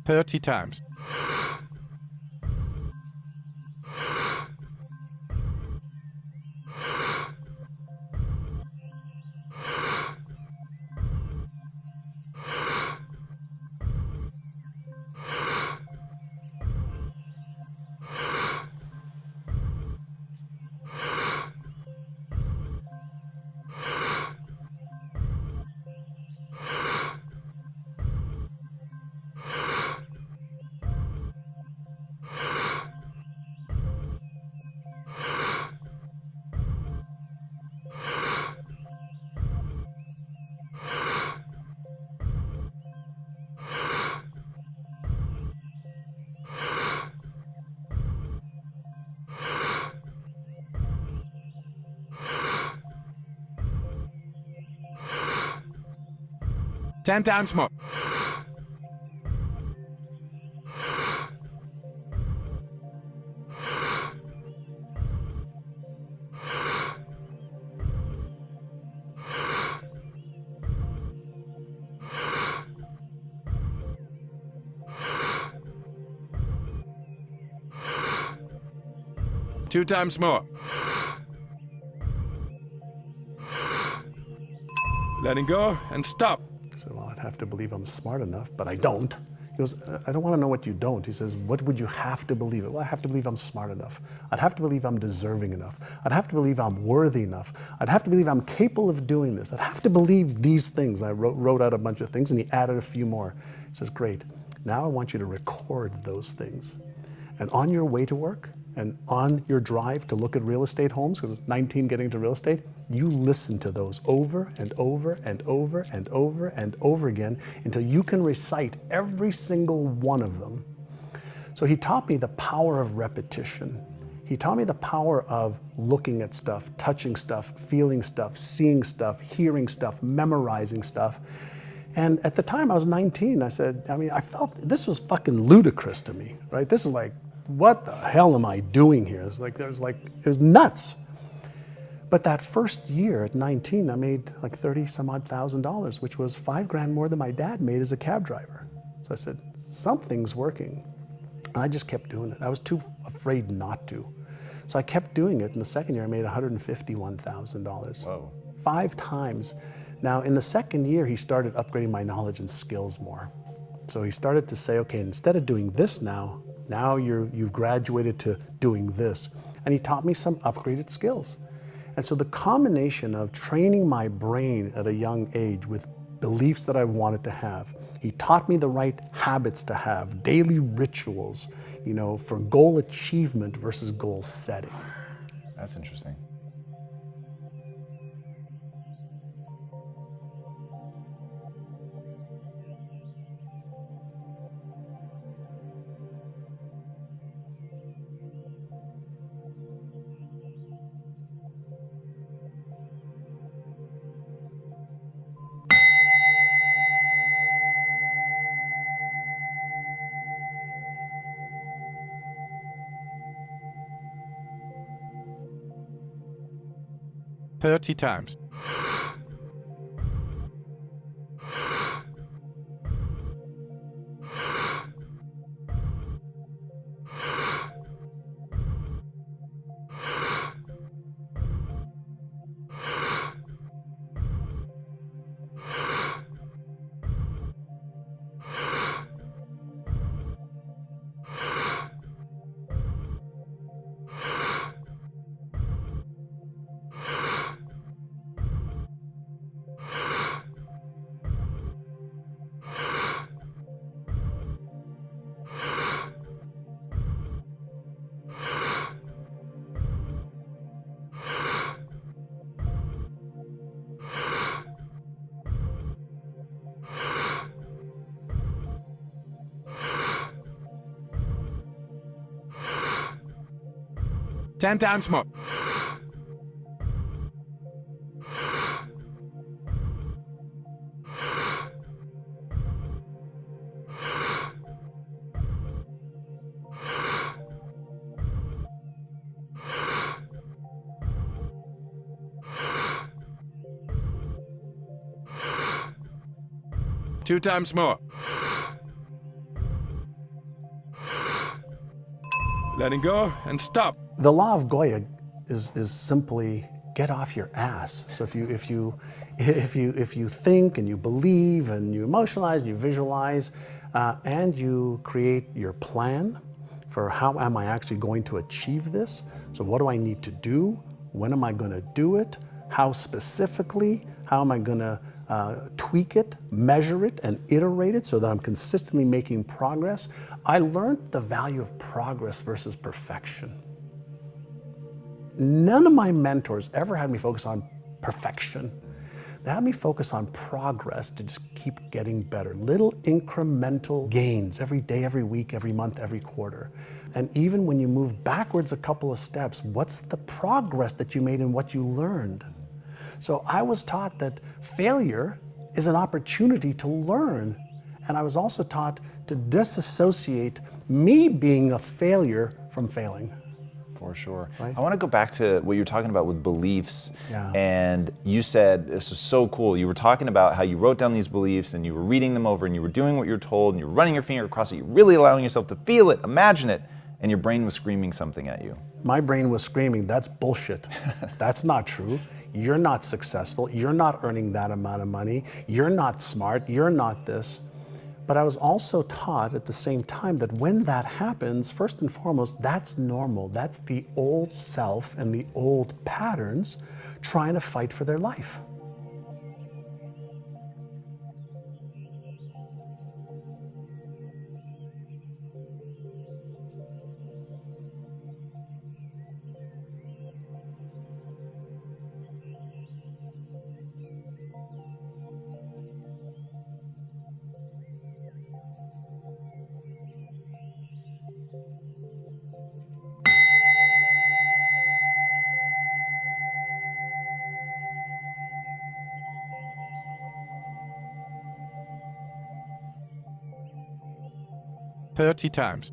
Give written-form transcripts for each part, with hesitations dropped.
30 times. Ten times more. Two times more. Letting go and stop. I said, well, I'd have to believe I'm smart enough, but I don't. He goes, I don't want to know what you don't. He says, what would you have to believe? Well, I have to believe I'm smart enough. I'd have to believe I'm deserving enough. I'd have to believe I'm worthy enough. I'd have to believe I'm capable of doing this. I'd have to believe these things. I wrote out a bunch of things, and he added a few more. He says, great. Now I want you to record those things. And on your way to work, and on your drive to look at real estate homes, because it's 19 getting into real estate, you listen to those over and over and over and over and over again until you can recite every single one of them. So he taught me the power of repetition. He taught me the power of looking at stuff, touching stuff, feeling stuff, seeing stuff, hearing stuff, memorizing stuff. And at the time I was 19, I said, I felt this was fucking ludicrous to me, right? This is like, what the hell am I doing here? It was nuts. But that first year at 19, I made like $30,000, which was $5,000 more than my dad made as a cab driver. So I said, something's working. And I just kept doing it. I was too afraid not to. So I kept doing it. In the second year, I made $151,000. Whoa. 5 times. Now, in the second year, he started upgrading my knowledge and skills more. So he started to say, okay, instead of doing this now you've graduated to doing this. And he taught me some upgraded skills. And so the combination of training my brain at a young age with beliefs that I wanted to have, he taught me the right habits to have, daily rituals, for goal achievement versus goal setting. That's interesting. Thirty times. Ten times more. Two times more. letting go, and stop. The law of Goya is simply get off your ass. So if you think and you believe and you emotionalize and you visualize and you create your plan for how am I actually going to achieve this? So what do I need to do? When am I going to do it? How specifically? How am I going to tweak it, measure it, and iterate it so that I'm consistently making progress? I learned the value of progress versus perfection. None of my mentors ever had me focus on perfection. They had me focus on progress to just keep getting better. Little incremental gains every day, every week, every month, every quarter. And even when you move backwards a couple of steps, what's the progress that you made in what you learned? So I was taught that failure is an opportunity to learn. And I was also taught to disassociate me being a failure from failing. For sure. Right? I want to go back to what you were talking about with beliefs. Yeah. And you said, this was so cool. You were talking about how you wrote down these beliefs and you were reading them over and you were doing what you were told and you were running your finger across it. You're really allowing yourself to feel it, imagine it, and your brain was screaming something at you. My brain was screaming, that's bullshit. That's not true. You're not successful. You're not earning that amount of money. You're not smart. You're not this. But I was also taught at the same time that when that happens, first and foremost, that's normal. That's the old self and the old patterns trying to fight for their life. Thirty times.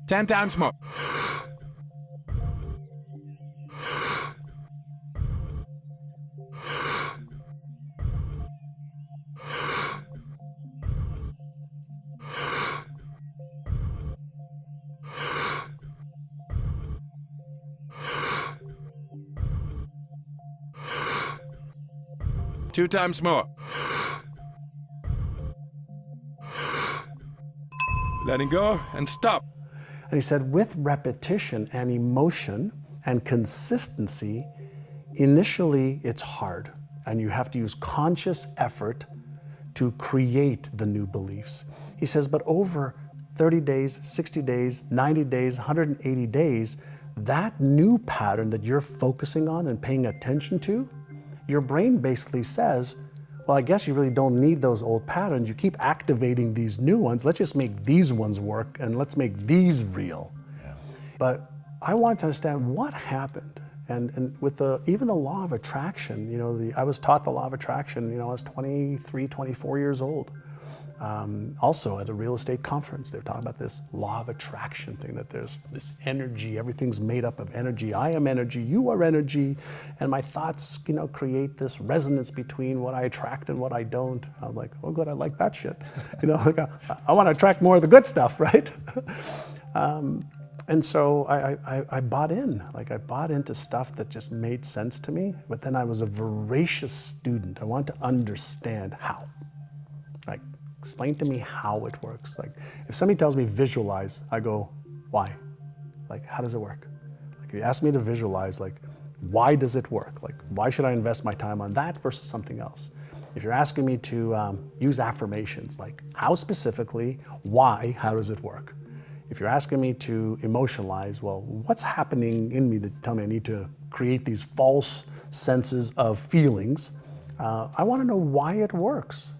Ten times more. Two times more. Letting go and stop. And he said, with repetition and emotion and consistency, initially it's hard. And you have to use conscious effort to create the new beliefs. He says, but over 30 days, 60 days, 90 days, 180 days, that new pattern that you're focusing on and paying attention to, your brain basically says, well, I guess you really don't need those old patterns. You keep activating these new ones. Let's just make these ones work and let's make these real. Yeah. But I wanted to understand what happened. And with even the law of attraction, you know, I was taught the law of attraction, you know, I was 23, 24 years old. Also at a real estate conference, they were talking about this law of attraction thing, that there's this energy, everything's made up of energy. I am energy, you are energy, and my thoughts, you know, create this resonance between what I attract and what I don't. I was like, oh good, I like that shit. You know, like I want to attract more of the good stuff, right? And so I bought in, like I bought into stuff that just made sense to me, but then I was a voracious student. I wanted to understand how. Like, explain to me how it works. Like, if somebody tells me visualize, I go, why? Like, how does it work? Like, if you ask me to visualize, like, why does it work? Like, why should I invest my time on that versus something else? If you're asking me to use affirmations, like how specifically, why, how does it work? If you're asking me to emotionalize, well, what's happening in me that tell me I need to create these false senses of feelings? I want to know why it works.